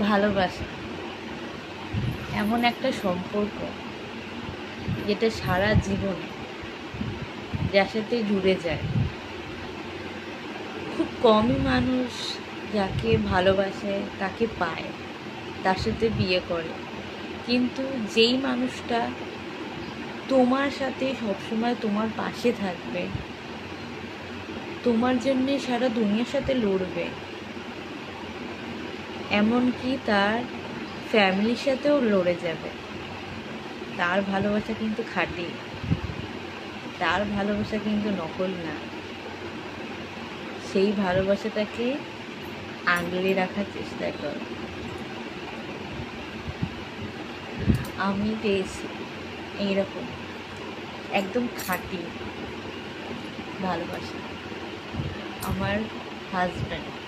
ভালোবাসা এমন একটা সম্পর্ক যেটা সারা জীবন যার সাথে জুড়ে যায়। খুব কমই মানুষ যাকে ভালোবাসে তাকে পায়, তার সাথে বিয়ে করে। কিন্তু যেই মানুষটা তোমার সাথে সবসময় তোমার পাশে থাকবে, তোমার জন্যে সারা দুনিয়ার সাথে লড়বে, এমনকি তার ফ্যামিলির সাথেও লড়ে যাবে, তার ভালোবাসা কিন্তু খাঁটি, তার ভালোবাসা কিন্তু নকল না। সেই ভালোবাসাটাকে আগলে রাখার চেষ্টা কর। আমি পেয়েছি এইরকম একদম খাঁটি ভালোবাসা, আমার হাজব্যান্ড।